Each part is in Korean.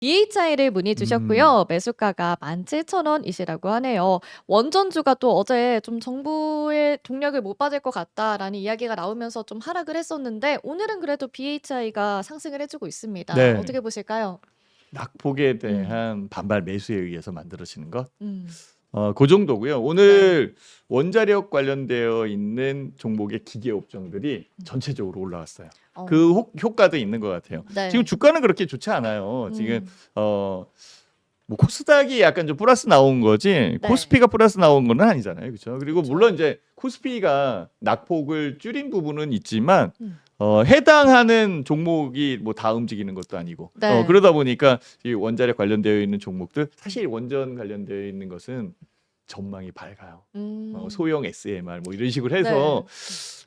EHI를 문의 음. 주셨고요. 매수가가 17,000원이시라고 하네요. 원전주가 또 어제 좀 정부의 동력을 못 받을 것 같다라는 이야기가 나오면서 좀 하락을 했었는데 오늘은 그래도 BHI가 상승을 해주고 있습니다. 네. 어떻게 보실까요? 낙폭에 대한 반발 매수에 의해서 만들어지는 것. 음. 그 정도고요. 오늘 원자력 관련되어 있는 종목의 기계 업종들이 전체적으로 올라왔어요. 어. 그 효과도 있는 것 같아요. 네. 지금 주가는 그렇게 좋지 않아요. 지금 음. 뭐 코스닥이 약간 좀 플러스 나온 거지 네. 코스피가 플러스 나온 건 아니잖아요. 그렇죠? 그리고 그쵸. 물론 이제 코스피가 낙폭을 줄인 부분은 있지만 음. 해당하는 종목이 뭐 다 움직이는 것도 아니고 네. 그러다 보니까 이 원자력 관련되어 있는 종목들 사실 원전 관련되어 있는 것은 전망이 밝아요. 소형 SMR 뭐 이런 식으로 해서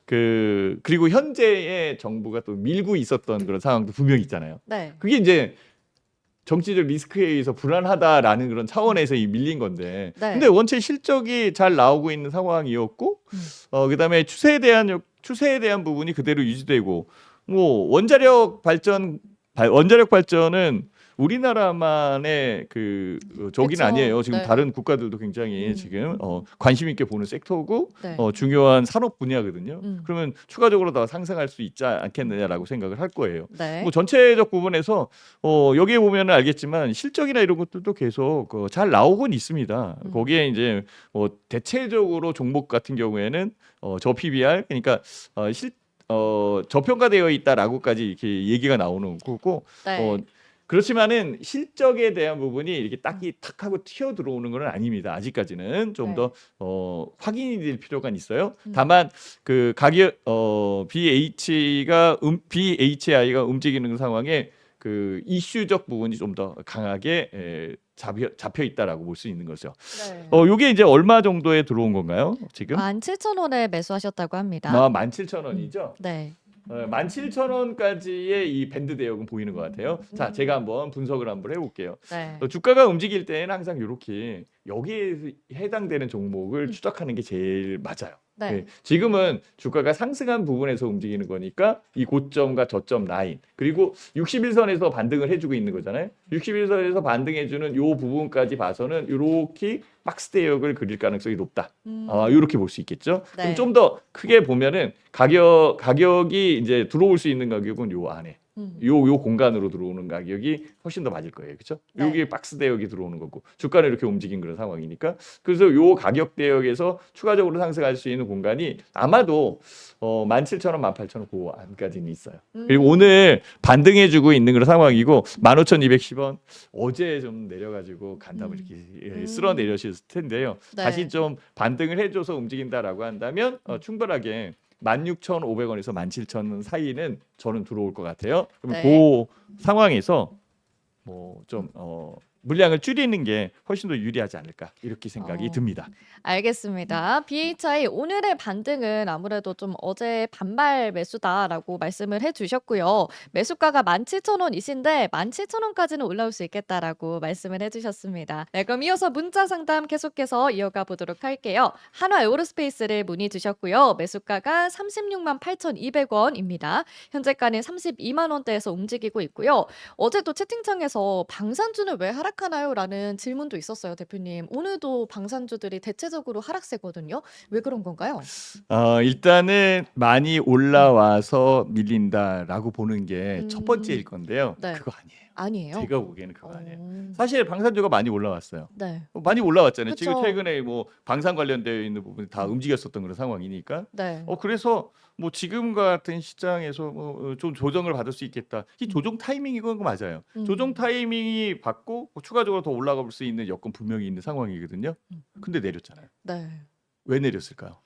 그리고 현재의 정부가 또 밀고 있었던 그런 상황도 분명히 있잖아요. 네. 그게 이제 정치적 리스크에 의해서 불안하다라는 그런 차원에서 이 밀린 건데, 네. 근데 원체 실적이 잘 나오고 있는 상황이었고, 그다음에 추세에 대한 부분이 그대로 유지되고, 뭐 원자력 발전은 우리나라만의 저기는 그쵸. 아니에요. 지금 네. 다른 국가들도 굉장히 지금 관심 있게 보는 섹터고 네. 중요한 산업 분야거든요. 음. 그러면 추가적으로 더 상승할 수 있지 않겠느냐라고 생각을 할 거예요. 네. 뭐 전체적 부분에서 여기에 보면 알겠지만 실적이나 이런 것들도 계속 잘 나오곤 있습니다. 거기에 이제 대체적으로 종목 같은 경우에는 저 PBR 그러니까 저평가되어 있다라고까지 이렇게 얘기가 나오는 거고 네. 그렇지만은 실적에 대한 부분이 이렇게 딱히 탁 하고 튀어 들어오는 건 아닙니다. 아직까지는 좀 더 확인이 될 필요가 있어요. 다만 그 가격 BHI가 움직이는 상황에 그 이슈적 부분이 좀 더 강하게 잡혀 있다라고 볼 수 있는 거죠. 네. 요게 이제 얼마 정도에 들어온 건가요? 지금? 17,000원에 매수하셨다고 합니다. 17,000원이죠. 네. 17,000원까지의 이 밴드 대역은 보이는 것 같아요. 자, 제가 한번 분석을 한번 해볼게요. 네. 주가가 움직일 때는 항상 이렇게 여기에 해당되는 종목을 추적하는 게 제일 맞아요. 네. 네, 지금은 주가가 상승한 부분에서 움직이는 거니까 이 고점과 저점 라인 그리고 61선에서 반등을 해주고 있는 거잖아요. 61선에서 반등해주는 요 부분까지 봐서는 이렇게 박스 대역을 그릴 가능성이 높다. 이렇게 볼 수 있겠죠. 네. 그럼 좀 더 크게 보면은 가격이 이제 들어올 수 있는 가격은 요 안에. 요 공간으로 들어오는 가격이 훨씬 더 맞을 거예요. 그렇죠? 네. 여기 박스 대역이 들어오는 거고 주가는 이렇게 움직인 그런 상황이니까 그래서 요 가격 대역에서 추가적으로 상승할 수 있는 공간이 아마도 17,000원, 18,000원 그 안까지는 있어요. 그리고 오늘 반등해주고 있는 그런 상황이고 15,210원 어제 좀 내려가지고 간담을 이렇게 쓸어 내려셨을 텐데요. 네. 다시 좀 반등을 해줘서 움직인다라고 한다면 충분하게 16,500원에서 17,000원 사이는 저는 들어올 것 같아요. 그럼 네. 그 상황에서 뭐 좀 물량을 줄이는 게 훨씬 더 유리하지 않을까 이렇게 생각이 듭니다. 알겠습니다. BHI 오늘의 반등은 아무래도 좀 어제 반발 매수다라고 말씀을 해주셨고요. 매수가가 17,000원이신데 17,000원까지는 올라올 수 있겠다라고 말씀을 해주셨습니다. 네, 그럼 이어서 문자 상담 계속해서 이어가 보도록 할게요. 한화 에어로스페이스를 문의 주셨고요. 매수가가 36만 8,200원입니다. 현재가는 32만 원대에서 움직이고 있고요. 어제 또 채팅창에서 방산주는 왜 하락하나요? 라는 질문도 있었어요, 대표님. 오늘도 방산주들이 대체적으로 하락세거든요. 왜 그런 건가요? 일단은 많이 올라와서 밀린다라고 보는 게 첫 번째일 건데요. 네. 그거 아니에요. 아니에요? 제가 보기에는 그거 아니에요. 어. 사실 방산주가 많이 올라왔어요. 네. 많이 올라왔잖아요. 지금 그쵸. 최근에 뭐 방산 관련되어 있는 부분이 다 움직였었던 그런 상황이니까. 네. 그래서 뭐 지금 같은 시장에서 좀 조정을 받을 수 있겠다. 이 조정 타이밍이 그건 맞아요. 조정 타이밍이 받고 추가적으로 더 올라가 볼 수 있는 여건 분명히 있는 상황이거든요. 근데 내렸잖아요. 네. 왜 내렸을까요?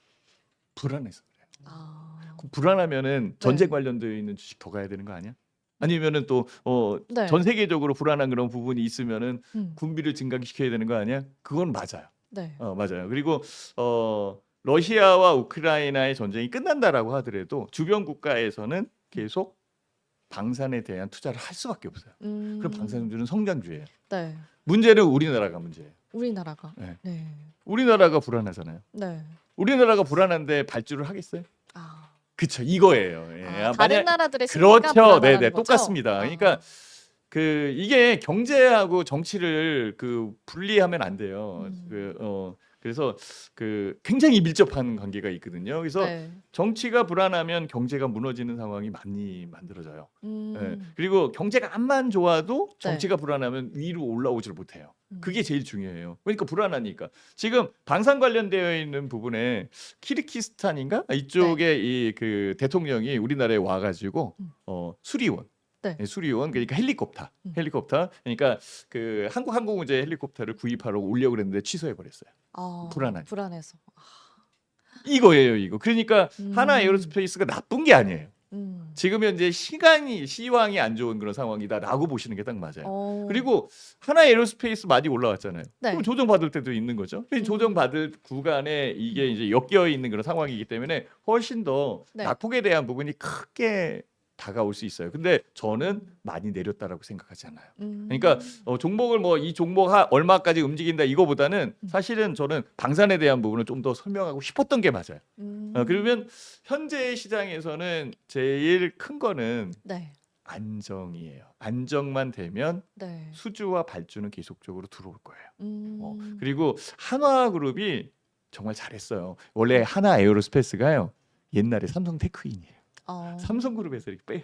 불안해서 그래요. 아. 불안하면은 전쟁 네. 관련되어 있는 주식 더 가야 되는 거 아니야? 아니면은 또 네. 전 세계적으로 불안한 그런 부분이 있으면은 음. 군비를 증강시켜야 되는 거 아니야? 그건 맞아요. 네. 맞아요. 그리고 러시아와 우크라이나의 전쟁이 끝난다라고 하더라도 주변 국가에서는 계속 방산에 대한 투자를 할 수밖에 없어요. 그럼 방산주는 성장주예요. 네. 문제는 우리나라가 문제예요. 우리나라가. 네. 네. 우리나라가 불안하잖아요. 네. 우리나라가 불안한데 발주를 하겠어요? 아. 그쵸, 이거예요. 예. 다른 나라들의 심리가 그렇죠. 불안하다는 네네, 거죠? 똑같습니다. 그러니까 이게 경제하고 정치를 분리하면 안 돼요. 그래서 굉장히 밀접한 관계가 있거든요. 그래서 네. 정치가 불안하면 경제가 무너지는 상황이 많이 만들어져요. 예. 음. 그리고 경제가 암만 좋아도 네. 정치가 불안하면 위로 올라오지를 못해요. 그게 음. 제일 중요해요. 그러니까 불안하니까. 지금 방산 관련되어 있는 부분에 키르기스탄인가? 네. 이쪽에 대통령이 우리나라에 와가지고 음. 수리원. 네. 네, 수리원 그러니까 헬리콥터. 음. 헬리콥터. 그러니까 한국 항공우주 헬리콥터를 구입하러 오려고 그랬는데 취소해 버렸어요. 불안하니까. 불안해서. 이거예요, 이거. 그러니까 하나 음. 에어로스페이스가 나쁜 게 아니에요. 음. 지금 현재 시황이 안 좋은 그런 상황이다라고 보시는 게 딱 맞아요. 어. 그리고 하나 에어로스페이스 많이 올라왔잖아요. 네. 그럼 조정받을 때도 있는 거죠. 조정받을 구간에 이게 이제 엮여 있는 그런 상황이기 때문에 훨씬 더 네. 낙폭에 대한 부분이 크게 다가올 수 있어요. 근데 저는 많이 내렸다라고 생각하지 않아요. 그러니까 종목을 이 종목 얼마까지 움직인다 이거보다는 사실은 저는 방산에 대한 부분을 좀 더 설명하고 싶었던 게 맞아요. 그러면 현재 시장에서는 제일 큰 거는 네. 안정이에요. 안정만 되면 네. 수주와 발주는 계속적으로 들어올 거예요. 음. 그리고 한화그룹이 정말 잘했어요. 원래 하나 에어로스페이스가요. 옛날에 삼성 테크인이에요. 삼성그룹에서 이렇게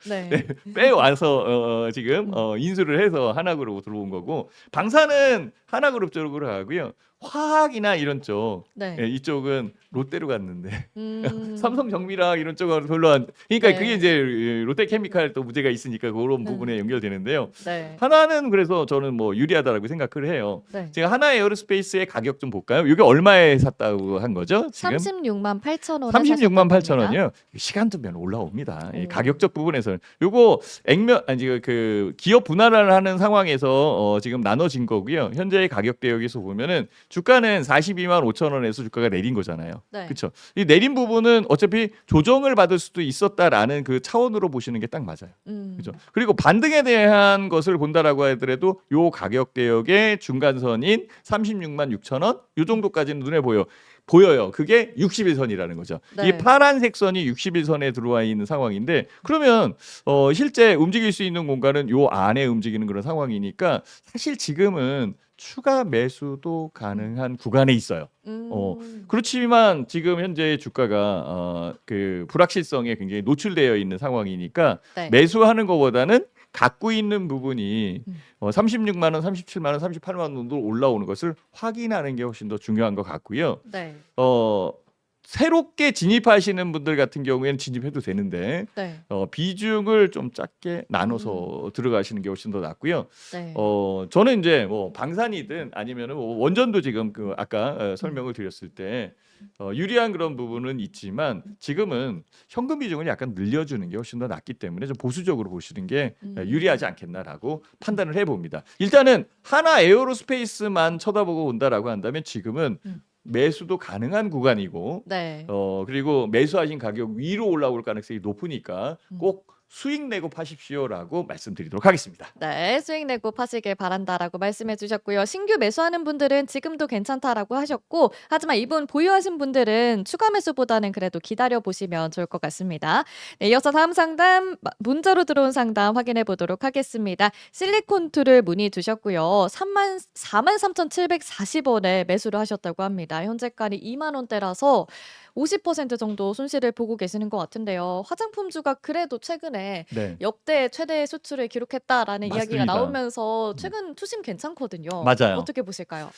네. 빼와서 지금 인수를 해서 하나그룹으로 들어온 거고, 방사는 하나그룹 쪽으로 가고요. 화학이나 이런 쪽, 네. 이쪽은 롯데로 갔는데 음. 삼성 정밀화학 이런 쪽은 별로 그러니까 네. 그게 이제 롯데케미칼 또 문제가 있으니까 그런 부분에 연결되는데요. 네. 하나는 그래서 저는 유리하다라고 생각을 해요. 네. 제가 하나 에어로스페이스의 가격 좀 볼까요? 이게 얼마에 샀다고 한 거죠? 지금 36만 8천 원에 36만 8천 사셨다고 합니다. 원이요. 시간 두면 올라옵니다. 이 오. 가격적 부분에서는 요거 기업 분할을 하는 상황에서 지금 나눠진 거고요. 현재의 가격대 여기서 보면은 주가는 42만 5천 원에서 주가가 내린 거잖아요. 네. 그렇죠. 이 내린 부분은 어차피 조정을 받을 수도 있었다라는 그 차원으로 보시는 게 딱 맞아요. 그렇죠. 그리고 반등에 대한 것을 본다라고 하더라도 요 가격 대역의 중간선인 36만 6천 원, 요 정도까지는 눈에 보여요. 그게 60일선이라는 거죠. 네. 이 파란색 선이 60일선에 들어와 있는 상황인데, 그러면 실제 움직일 수 있는 공간은 요 안에 움직이는 그런 상황이니까 사실 지금은 추가 매수도 가능한 구간에 있어요. 그렇지만 지금 현재 주가가 불확실성에 굉장히 노출되어 있는 상황이니까 네. 매수하는 것보다는 갖고 있는 부분이 36만 원, 37만 원, 38만 원 정도 올라오는 것을 확인하는 게 훨씬 더 중요한 것 같고요. 네. 새롭게 진입하시는 분들 같은 경우에는 진입해도 되는데 네. 비중을 좀 작게 나눠서 들어가시는 게 훨씬 더 낫고요. 네. 저는 이제 방산이든 아니면은 원전도 지금 아까 설명을 드렸을 때 유리한 그런 부분은 있지만 지금은 현금 비중을 약간 늘려주는 게 훨씬 더 낫기 때문에 좀 보수적으로 보시는 게 유리하지 않겠나라고 판단을 해봅니다. 일단은 하나 에어로스페이스만 쳐다보고 온다라고 한다면 지금은 매수도 가능한 구간이고, 네. 그리고 매수하신 가격 위로 올라올 가능성이 높으니까 꼭 수익 내고 파십시오라고 말씀드리도록 하겠습니다. 네, 수익 내고 파시길 바란다라고 말씀해 주셨고요. 신규 매수하는 분들은 지금도 괜찮다라고 하셨고, 하지만 이분 보유하신 분들은 추가 매수보다는 그래도 기다려 보시면 좋을 것 같습니다. 네, 이어서 다음 상담, 문자로 들어온 상담 확인해 보도록 하겠습니다. 실리콘2를 문의 주셨고요. 43,740원에 매수를 하셨다고 합니다. 현재가는 2만 원대라서 50% 정도 손실을 보고 계시는 것 같은데요. 화장품주가 그래도 최근에 네. 역대 최대 수출을 기록했다라는 이야기가 맞습니다. 나오면서 최근 투심 괜찮거든요. 맞아요. 어떻게 보실까요?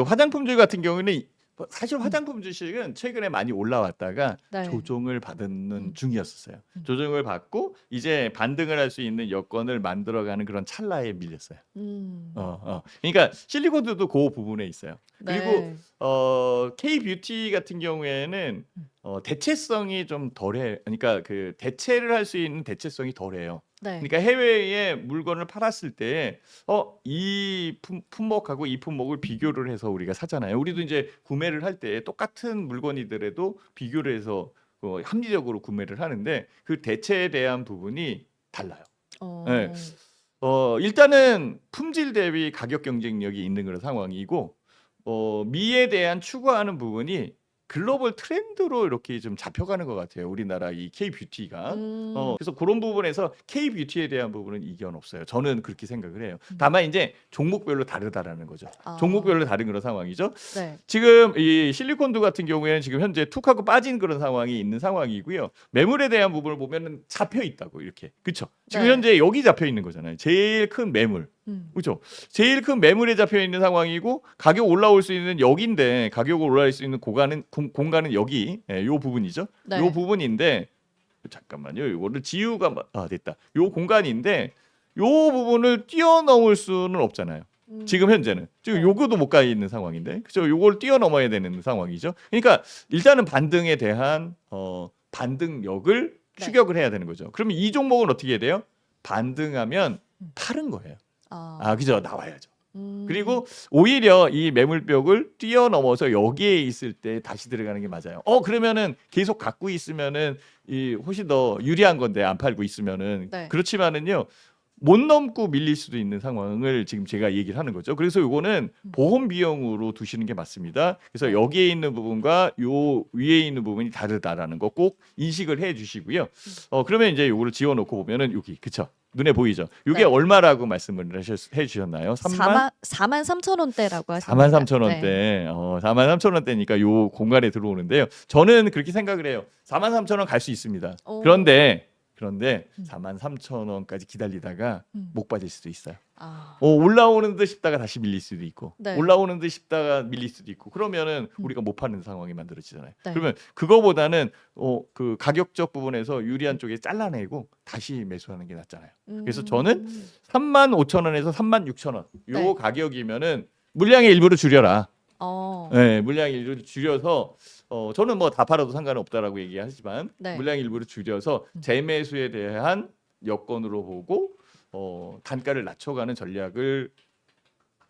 화장품주 같은 경우는 사실 화장품 주식은 최근에 많이 올라왔다가 네. 조정을 받는 중이었어요. 조정을 받고 이제 반등을 할 수 있는 여건을 만들어가는 그런 찰나에 밀렸어요. 그러니까 실리콘도 그 부분에 있어요. 그리고 네. K-뷰티 같은 경우에는 대체성이 좀 덜해. 그러니까 대체를 할 수 있는 대체성이 덜해요. 네. 그러니까 해외에 물건을 팔았을 때 이 품목하고 이 품목을 비교를 해서 우리가 사잖아요. 우리도 이제 구매를 할 때 똑같은 물건이더라도 비교를 해서 합리적으로 구매를 하는데 그 대체에 대한 부분이 달라요. 네. 일단은 품질 대비 가격 경쟁력이 있는 그런 상황이고, 미에 대한 추구하는 부분이 글로벌 트렌드로 이렇게 좀 잡혀가는 것 같아요. 우리나라 이 K-뷰티가. 그래서 그런 부분에서 K-뷰티에 대한 부분은 이견 없어요. 저는 그렇게 생각을 해요. 다만 이제 종목별로 다르다라는 거죠. 아. 종목별로 다른 그런 상황이죠. 네. 지금 이 실리콘도 같은 경우에는 지금 현재 툭하고 빠진 그런 상황이 있는 상황이고요. 매물에 대한 부분을 보면은 잡혀 있다고 이렇게. 그렇죠? 지금 네. 현재 여기 잡혀 있는 거잖아요. 제일 큰 매물. 그렇죠? 제일 큰 매물에 잡혀 있는 상황이고 가격 올라올 수 있는 여기인데 가격을 올라올 수 있는 공간은 여기 요 부분이죠. 네. 요 부분인데 잠깐만요. 이거를 지우가 됐다. 요 공간인데 요 부분을 뛰어넘을 수는 없잖아요. 지금 현재는 지금 네. 요거도 못 가 있는 상황인데 그죠? 요걸 뛰어넘어야 되는 상황이죠. 그러니까 일단은 반등에 대한 반등력을 네. 추격을 해야 되는 거죠. 그러면 이 종목은 어떻게 해야 돼요? 반등하면 파는 거예요. 그죠? 나와야죠. 그리고 오히려 이 매물벽을 뛰어넘어서 여기에 있을 때 다시 들어가는 게 맞아요. 그러면은 계속 갖고 있으면은 이 훨씬 더 유리한 건데 안 팔고 있으면은 네. 그렇지만은요. 못 넘고 밀릴 수도 있는 상황을 지금 제가 얘기를 하는 거죠. 그래서 이거는 보험 비용으로 두시는 게 맞습니다. 그래서 네. 여기에 있는 부분과 요 위에 있는 부분이 다르다라는 거 꼭 인식을 해 주시고요. 그러면 이제 요거를 지워 놓고 보면은 여기 그쵸? 눈에 보이죠? 이게 네. 얼마라고 말씀을 해 주셨나요? 4만 3,000원대라고 하십니다. 43,000원대. 네. 43,000원대니까 요 공간에 들어오는데요. 저는 그렇게 생각을 해요. 43,000원 갈 수 있습니다. 오. 그런데 43,000원까지 기다리다가 목 빠질 수도 있어요. 올라오는 듯 싶다가 다시 밀릴 수도 있고 네. 올라오는 듯 싶다가 밀릴 수도 있고 그러면은 우리가 못 파는 상황이 만들어지잖아요. 네. 그러면 그거보다는 그 가격적 부분에서 유리한 쪽에 잘라내고 다시 매수하는 게 낫잖아요. 그래서 저는 35,000원에서 36,000원 요 네. 가격이면은 물량의 일부를 줄여라. 어. 네, 물량의 일부를 줄여서 저는 뭐 다 팔아도 상관은 없다라고 얘기하지만 네. 물량 일부를 줄여서 재매수에 대한 여건으로 보고 단가를 낮춰가는 전략을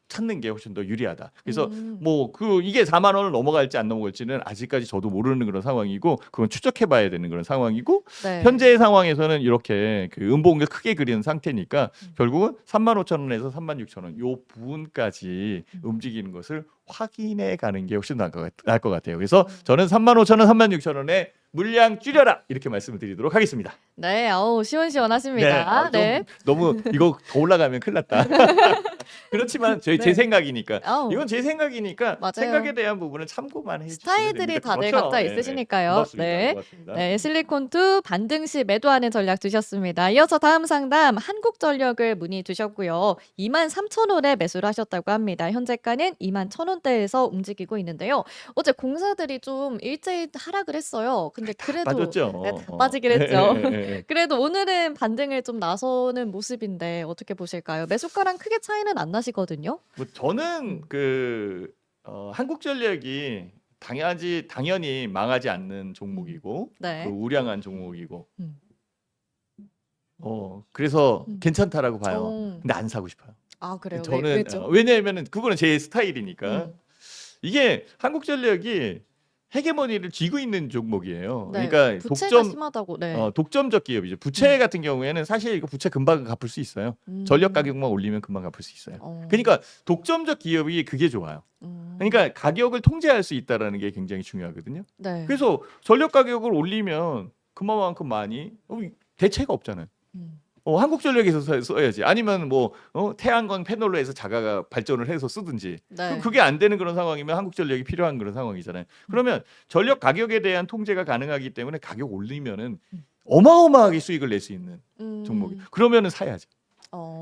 찾는 게 훨씬 더 유리하다. 그래서 뭐 이게 4만 원을 넘어갈지 안 넘어갈지는 아직까지 저도 모르는 그런 상황이고 그건 추적해봐야 되는 그런 상황이고 네. 현재의 상황에서는 이렇게 그 음봉을 크게 그리는 상태니까 결국은 35,000원에서 36,000원 요 부분까지 움직이는 것을 확인해 가는 게 훨씬 나을 것 같아요. 그래서 저는 35,000원, 36,000원에 물량 줄여라 이렇게 말씀을 드리도록 하겠습니다. 네, 시원시원하십니다. 네. 너무 이거 더 올라가면 큰일 났다. 그렇지만 제 네. 생각이니까 아우. 이건 제 생각이니까 맞아요. 생각에 대한 부분은 참고만 해주시면 스타일들이 됩니다. 다들 그렇죠? 각자 네, 있으시니까요. 고맙습니다. 네. 고맙습니다. 네, 실리콘2 반등 시 매도하는 전략 주셨습니다. 이어서 다음 상담 한국전력을 문의 주셨고요. 23,000원에 매수를 하셨다고 합니다. 현재가는 21,000원대에서 움직이고 있는데요. 어제 공사들이 좀 일제히 하락을 했어요. 근데 그래도 빠졌죠. 네, 다 빠지긴 했죠. 네. 그래도 오늘은 반등을 좀 나서는 모습인데 어떻게 보실까요? 매수가랑 크게 차이는 안 나시거든요. 뭐 저는 한국전력이 당연히 망하지 않는 종목이고 네. 우량한 종목이고 음. 그래서 괜찮다라고 봐요. 어. 근데 안 사고 싶어요. 아, 그래요? 저는 왜죠? 왜냐하면은 그거는 제 스타일이니까 이게 한국전력이 헤게모니를 쥐고 있는 종목이에요. 네. 그러니까 부채가 심하다고. 네. 독점적 기업이죠. 부채 같은 경우에는 사실 이거 부채 금방 갚을 수 있어요. 전력 가격만 올리면 금방 갚을 수 있어요. 그러니까 독점적 기업이 그게 좋아요. 그러니까 가격을 통제할 수 있다라는 게 굉장히 중요하거든요. 네. 그래서 전력 가격을 올리면 그만큼 많이 대체가 없잖아요. 한국전력에서 써야지. 아니면 태양광 패널로 해서 자가가 발전을 해서 쓰든지. 네. 그게 안 되는 그런 상황이면 한국전력이 필요한 그런 상황이잖아요. 그러면 전력 가격에 대한 통제가 가능하기 때문에 가격 올리면은 어마어마하게 수익을 낼 수 있는 종목이. 그러면은 사야죠.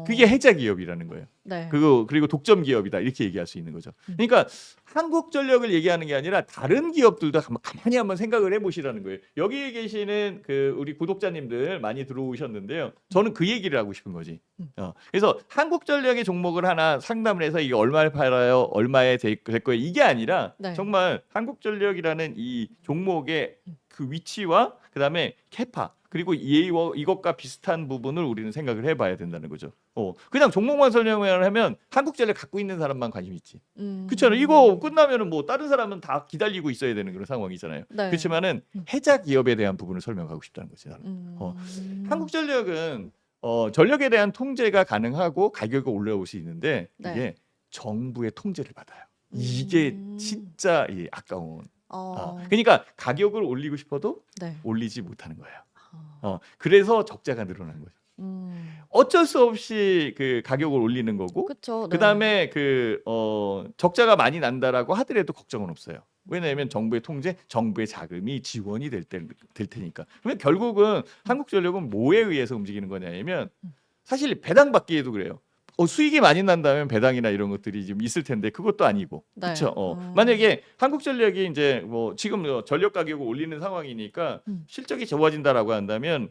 그게 해자 기업이라는 거예요. 네. 그리고 독점 기업이다 이렇게 얘기할 수 있는 거죠. 그러니까 한국전력을 얘기하는 게 아니라 다른 기업들도 가만히 한번 생각을 해보시라는 거예요. 여기 계시는 우리 구독자님들 많이 들어오셨는데요. 저는 그 얘기를 하고 싶은 거지. 그래서 한국전력의 종목을 하나 상담을 해서 이게 얼마에 팔아요, 얼마에 될 거예요 이게 아니라 네. 정말 한국전력이라는 이 종목의 그 위치와 그다음에 캐파 그리고 이것과 비슷한 부분을 우리는 생각을 해봐야 된다는 거죠. 그냥 종목만 설명을 하면 한국전력 갖고 있는 사람만 관심 있지. 그렇잖아요. 이거 끝나면은 뭐 다른 사람은 다 기다리고 있어야 되는 그런 상황이잖아요. 네. 그렇지만은 해자 기업에 대한 부분을 설명하고 싶다는 거지. 나는. 한국전력은 전력에 대한 통제가 가능하고 가격이 올라올 수 있는데 네. 이게 정부의 통제를 받아요. 이게 진짜 아까운 그러니까 가격을 올리고 싶어도 네. 올리지 못하는 거예요. 어. 그래서 적자가 늘어나는 거죠. 어쩔 수 없이 그 가격을 올리는 거고, 그쵸. 네. 그다음에 적자가 많이 난다라고 하더라도 걱정은 없어요. 왜냐하면 정부의 통제, 정부의 자금이 지원이 될 테니까. 그러면 결국은 한국전력은 뭐에 의해서 움직이는 거냐면 사실 배당 받기에도 그래요. 수익이 많이 난다면 배당이나 이런 것들이 지금 있을 텐데 그것도 아니고, 네. 그렇죠. 만약에 한국전력이 이제 뭐 지금 전력 가격을 올리는 상황이니까 실적이 좋아진다라고 한다면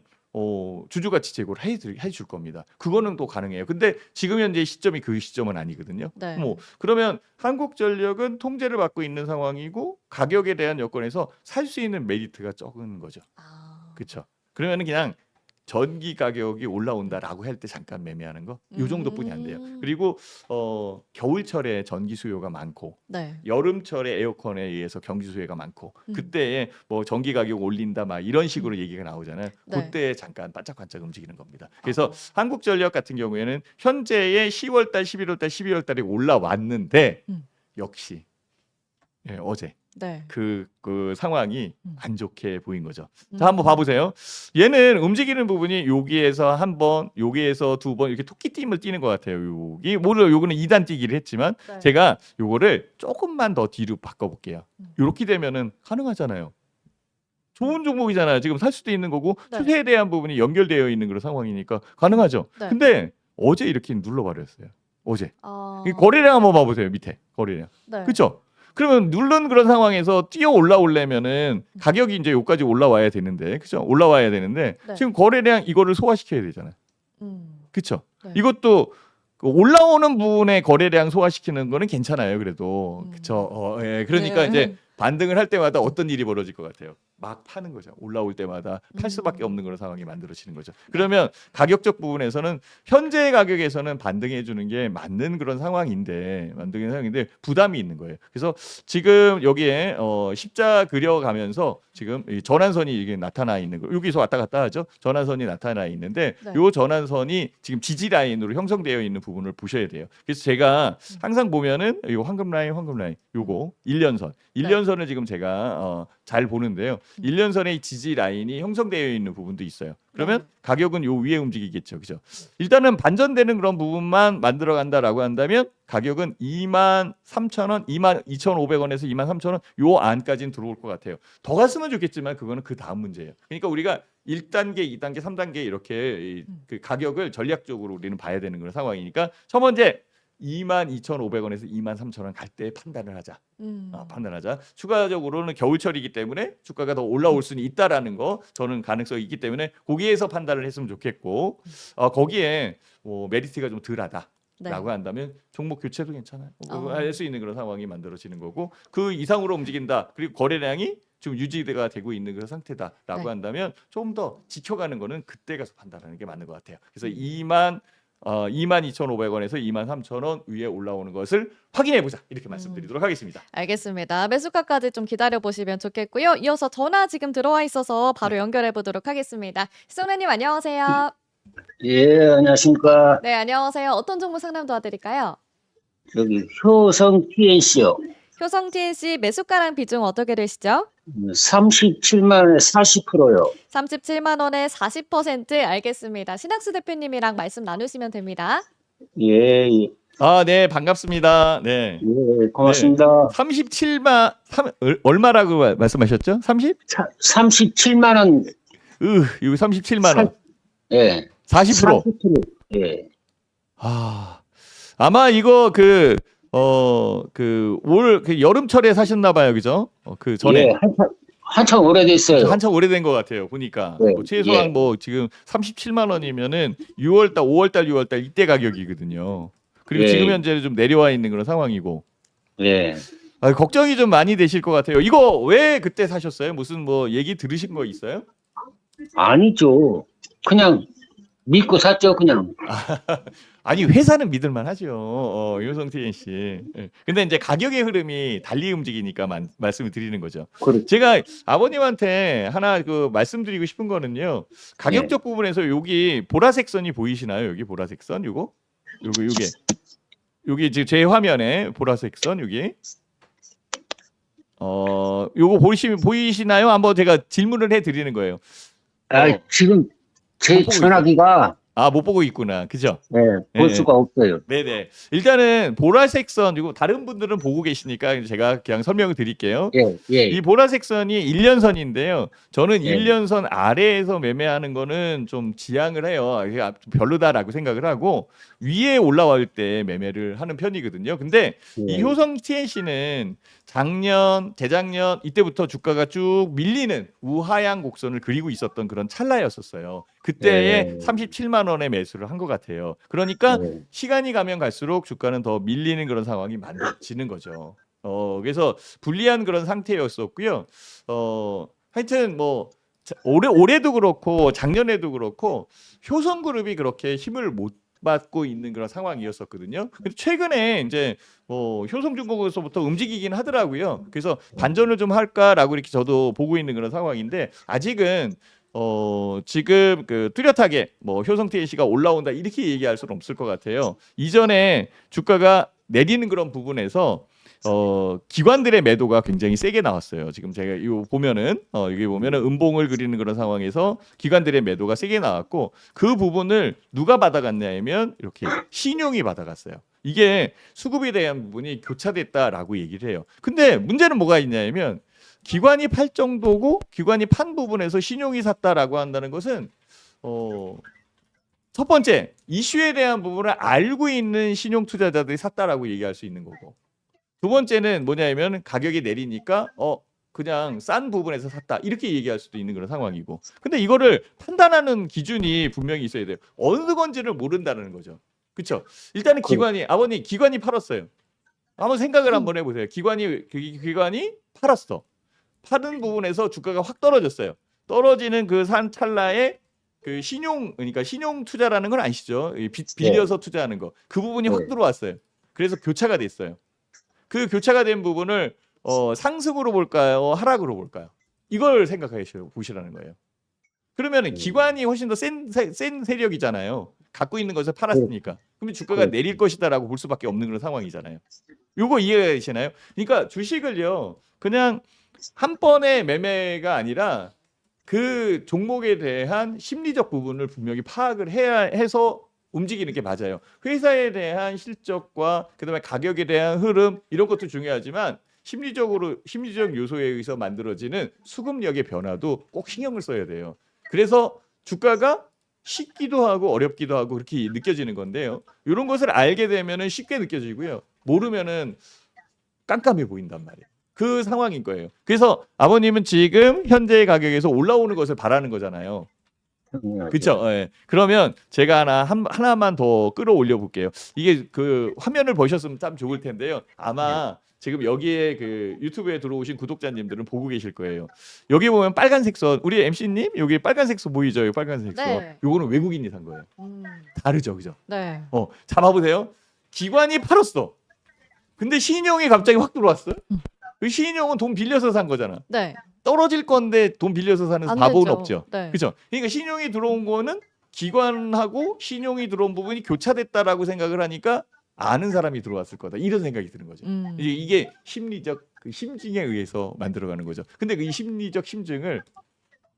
주주가치 제고를 해줄 겁니다. 그거는 또 가능해요. 근데 지금 현재 시점이 그 시점은 아니거든요. 네. 그러면 한국전력은 통제를 받고 있는 상황이고 가격에 대한 여건에서 살 수 있는 메리트가 적은 거죠. 그렇죠. 그러면은 그냥 전기 가격이 올라온다라고 할 때 잠깐 매매하는 거, 이 정도뿐이 안 돼요. 그리고 겨울철에 전기 수요가 많고, 네. 여름철에 에어컨에 의해서 경기 수요가 많고, 그때에 뭐 전기 가격 올린다 막 이런 식으로 얘기가 나오잖아요. 네. 그때 잠깐 반짝반짝 움직이는 겁니다. 그래서 한국전력 같은 경우에는 현재의 10월달, 11월달, 12월달에 올라왔는데 역시 어제 네. 그 상황이 안 좋게 보인 거죠. 자, 한번 봐보세요. 얘는 움직이는 부분이 여기에서 한 번, 여기에서 두 번 이렇게 토끼띠을 띄는 것 같아요. 요거는 2단 뛰기를 했지만 네. 제가 요거를 조금만 더 뒤로 바꿔볼게요. 이렇게 되면은 가능하잖아요. 좋은 종목이잖아요. 지금 살 수도 있는 거고 네. 추세에 대한 부분이 연결되어 있는 그런 상황이니까 가능하죠. 네. 근데 어제 이렇게 눌러버렸어요. 어제. 아. 이 거래량 한번 봐보세요. 밑에 거래량. 네. 그렇죠? 그러면 누른 그런 상황에서 뛰어 올라오려면은 가격이 이제 여기까지 올라와야 되는데, 그죠? 올라와야 되는데 네. 지금 거래량 이거를 소화시켜야 되잖아요. 그렇죠? 네. 이것도 그 올라오는 부분의 거래량 소화시키는 거는 괜찮아요. 그래도 그렇죠. 예. 그러니까 네. 이제 반등을 할 때마다 어떤 일이 벌어질 것 같아요. 막 파는 거죠. 올라올 때마다 팔 수밖에 없는 그런 상황이 만들어지는 거죠. 그러면 가격적 부분에서는 현재 가격에서는 반등해 주는 게 맞는 그런 상황인데 부담이 있는 거예요. 그래서 지금 여기에 십자 그려가면서 지금 이 전환선이 이게 나타나 있는 거, 여기서 왔다 갔다 하죠. 전환선이 나타나 있는데 네. 요 전환선이 지금 지지 라인으로 형성되어 있는 부분을 보셔야 돼요. 그래서 제가 항상 보면은 요 황금 라인 요거 1년선 을 지금 제가 잘 보는데요. 1년선의 지지 라인이 형성되어 있는 부분도 있어요. 그러면 가격은 요 위에 움직이겠죠. 그죠? 일단은 반전되는 그런 부분만 만들어 간다라고 한다면 가격은 23,000원, 22,500원에서 23,000원 요 안까지는 들어올 것 같아요. 더 갔으면 좋겠지만 그거는 그 다음 문제예요. 그러니까 우리가 1단계, 2단계, 3단계 이렇게 그 가격을 전략적으로 우리는 봐야 되는 그런 상황이니까 첫 번째 22,500원에서 23,000원 갈 때 판단을 하자. 판단하자. 추가적으로는 겨울철이기 때문에 주가가 더 올라올 수는 있다라는 거 저는 가능성이 있기 때문에 거기에서 판단을 했으면 좋겠고 거기에 메리트가 좀 덜하다. 네. 라고 한다면 종목 교체도 괜찮아요. 할 수 있는 그런 상황이 만들어지는 거고 그 이상으로 움직인다. 그리고 거래량이 지금 유지가 되고 있는 그런 상태다라고 네. 한다면 좀 더 지켜가는 거는 그때 가서 판단하는 게 맞는 것 같아요. 그래서 22,500원에서 23,000원 위에 올라오는 것을 확인해 보자. 이렇게 말씀드리도록 하겠습니다. 알겠습니다. 매수가까지 좀 기다려 보시면 좋겠고요. 이어서 전화 지금 들어와 있어서 바로 연결해 보도록 하겠습니다. 시청자님 안녕하세요. 예, 안녕하십니까. 네, 안녕하세요. 어떤 종목 상담 도와드릴까요? 여기 효성 TNC요. 효성 TNC 매수가랑 비중 어떻게 되시죠? 37만 원에 40%요. 37만 원에 40% 알겠습니다. 신학수 대표님이랑 말씀 나누시면 됩니다. 예, 예, 네, 반갑습니다. 네. 예, 고맙습니다. 37만 얼마라고 말씀하셨죠? 30? 37만 원. 이거 37만 원. 예. 40%. 40%. 예. 아마 이거 올 여름철에 사셨나 봐요. 그죠? 그 전에. 예, 한참 오래됐어요. 한참 오래된 것 같아요. 보니까. 네, 최소한 예. 지금 37만 원이면은 6월달, 5월달, 6월달 이때 가격이거든요. 그리고 예. 지금 현재는 좀 내려와 있는 그런 상황이고. 예. 걱정이 좀 많이 되실 것 같아요. 이거 왜 그때 사셨어요? 무슨 얘기 들으신 거 있어요? 아니죠. 그냥 믿고 샀죠, 그냥. 아니 회사는 믿을만 하죠. 효성 TNC. 예. 근데 이제 가격의 흐름이 달리 움직이니까 말씀을 드리는 거죠. 그렇죠. 제가 아버님한테 하나 말씀드리고 싶은 거는요. 가격적 부분에서 여기 보라색 선이 보이시나요? 여기 보라색 선 요게 지금 제 화면에 보라색 선 여기 요거 보이시나요? 한번 제가 질문을 해드리는 거예요. 지금 제 못 보고 전화기가 못 보고 있구나. 그죠? 볼 예. 수가 없어요. 네네. 일단은 보라색 선, 그리고 다른 분들은 보고 계시니까 제가 그냥 설명을 드릴게요. 예. 이 보라색 선이 1년선인데요. 저는 예. 1년선 아래에서 매매하는 거는 좀 지양을 해요. 이게 좀 별로다라고 생각을 하고 위에 올라올 때 매매를 하는 편이거든요. 근데 예. 이 효성 TNC는 작년, 재작년 이때부터 주가가 쭉 밀리는 우하향 곡선을 그리고 있었던 그런 찰나였었어요. 그때에 예. 37만 원에 매수를 한 것 같아요. 그러니까 예. 시간이 가면 갈수록 주가는 더 밀리는 그런 상황이 만들어지는 거죠. 그래서 불리한 그런 상태였었고요. 하여튼 뭐 올해도 그렇고 작년에도 그렇고 효성그룹이 그렇게 힘을 못 받고 있는 그런 상황이었었거든요. 근데 최근에 이제 효성중공에서부터 움직이긴 하더라고요. 그래서 반전을 좀 할까라고 이렇게 저도 보고 있는 그런 상황인데 아직은 지금 그 뚜렷하게 효성 TNC가 올라온다 이렇게 얘기할 수는 없을 것 같아요. 이전에 주가가 내리는 그런 부분에서 기관들의 매도가 굉장히 세게 나왔어요. 지금 제가 이거 보면은 여기 보면은 음봉을 그리는 그런 상황에서 기관들의 매도가 세게 나왔고 그 부분을 누가 받아갔냐면 이렇게 신용이 받아갔어요. 이게 수급에 대한 부분이 교차됐다라고 얘기를 해요. 근데 문제는 뭐가 있냐면 기관이 팔 정도고 기관이 판 부분에서 신용이 샀다라고 한다는 것은 첫 번째 이슈에 대한 부분을 알고 있는 신용 투자자들이 샀다라고 얘기할 수 있는 거고 두 번째는 뭐냐면 가격이 내리니까 그냥 싼 부분에서 샀다 이렇게 얘기할 수도 있는 그런 상황이고 근데 이거를 판단하는 기준이 분명히 있어야 돼요. 어느 건지를 모른다는 거죠. 그렇죠? 일단은 아버님 기관이 팔았어요. 한번 생각을 한번 해보세요. 기관이 팔았어. 파는 부분에서 주가가 확 떨어졌어요. 떨어지는 그 산 찰나에 그 그러니까 신용 투자라는 건 아시죠? 빌려서 투자하는 거. 그 부분이 확 들어왔어요. 그래서 교차가 됐어요. 그 교차가 된 부분을 상승으로 볼까요? 하락으로 볼까요? 이걸 보시라는 거예요. 그러면 기관이 훨씬 더 센 세력이잖아요. 갖고 있는 것을 팔았으니까. 그러면 주가가 내릴 것이다라고 볼 수밖에 없는 그런 상황이잖아요. 요거 이해가 되시나요? 그러니까 주식을요. 그냥 한 번의 매매가 아니라 그 종목에 대한 심리적 부분을 분명히 파악을 해서 움직이는 게 맞아요. 회사에 대한 실적과 그다음에 가격에 대한 흐름 이런 것도 중요하지만 심리적 요소에 의해서 만들어지는 수급력의 변화도 꼭 신경을 써야 돼요. 그래서 주가가 쉽기도 하고 어렵기도 하고 그렇게 느껴지는 건데요. 이런 것을 알게 되면은 쉽게 느껴지고요. 모르면은 깜깜해 보인단 말이에요. 그 상황인 거예요. 그래서 아버님은 지금 현재 가격에서 올라오는 것을 바라는 거잖아요. 그렇죠. 예. 그러면 제가 하나만 더 끌어올려 볼게요. 이게 그 화면을 보셨으면 참 좋을 텐데요. 아마 지금 여기에 그 유튜브에 들어오신 구독자님들은 보고 계실 거예요. 여기 보면 빨간색 선, 우리 MC님 여기 빨간색 선 보이죠? 이 빨간색 선. 네. 요거는 외국인이 산 거예요. 다르죠, 그죠? 네. 자 봐보세요. 기관이 팔았어. 근데 신용이 갑자기 확 들어왔어요. 그 신용은 돈 빌려서 산 거잖아. 네. 떨어질 건데 돈 빌려서 사는 안 바보는 되죠. 없죠. 네. 그렇죠. 그러니까 신용이 들어온 거는 기관하고 신용이 들어온 부분이 교차됐다라고 생각을 하니까 아는 사람이 들어왔을 거다. 이런 생각이 드는 거죠. 이게 심리적 그 심증에 의해서 만들어가는 거죠. 근데 그 이 심리적 심증을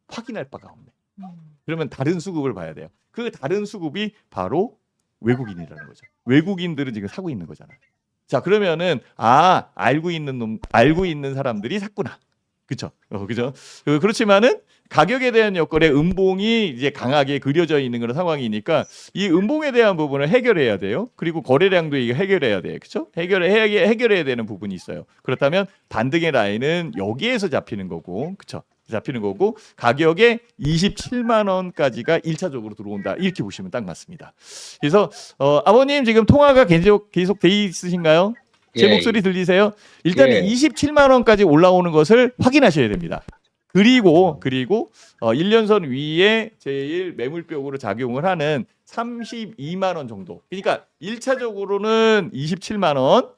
확인할 바가 없네. 그러면 다른 수급을 봐야 돼요. 그 다른 수급이 바로 외국인이라는 거죠. 외국인들은 지금 사고 있는 거잖아요. 자 그러면은 알고 있는 사람들이 샀구나. 그렇죠. 그죠. 그렇지만은 가격에 대한 여건의 음봉이 이제 강하게 그려져 있는 그런 상황이니까 이 음봉에 대한 부분을 해결해야 돼요. 그리고 거래량도 이게 해결해야 돼요. 그렇죠? 해결해야 되는 부분이 있어요. 그렇다면 반등의 라인은 여기에서 잡히는 거고. 그렇죠? 잡히는 거고 가격에 27만 원까지가 1차적으로 들어온다. 이렇게 보시면 딱 맞습니다. 그래서 아버님 지금 통화가 계속 돼 있으신가요? 제 목소리 들리세요? 일단 27만 원까지 올라오는 것을 확인하셔야 됩니다. 그리고 1년선 위에 제일 매물벽으로 작용을 하는 32만 원 정도. 그러니까 1차적으로는 27만 원.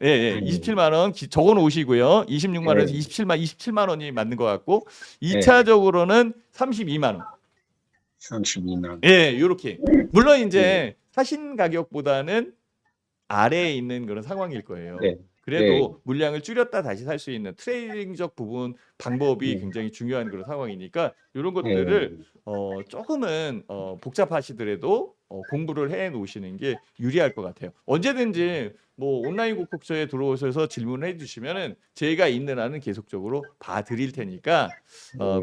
27만 원 적어 놓으시고요. 26만 원에서 27만 원이 맞는 것 같고 2차적으로는 32만 원. 32만 원. 요렇게. 물론 이제 사신 가격보다는 아래에 있는 그런 상황일 거예요. 그래도 물량을 줄였다 다시 살 수 있는 트레이딩적 부분 방법이 네. 굉장히 중요한 그런 상황이니까 이런 네. 것들을 조금은 복잡하시더라도 공부를 해 놓으시는 게 유리할 것 같아요. 언제든지 뭐 온라인 국국서에 들어오셔서 질문을 해주시면은 제가 있는 한은 계속적으로 봐드릴 테니까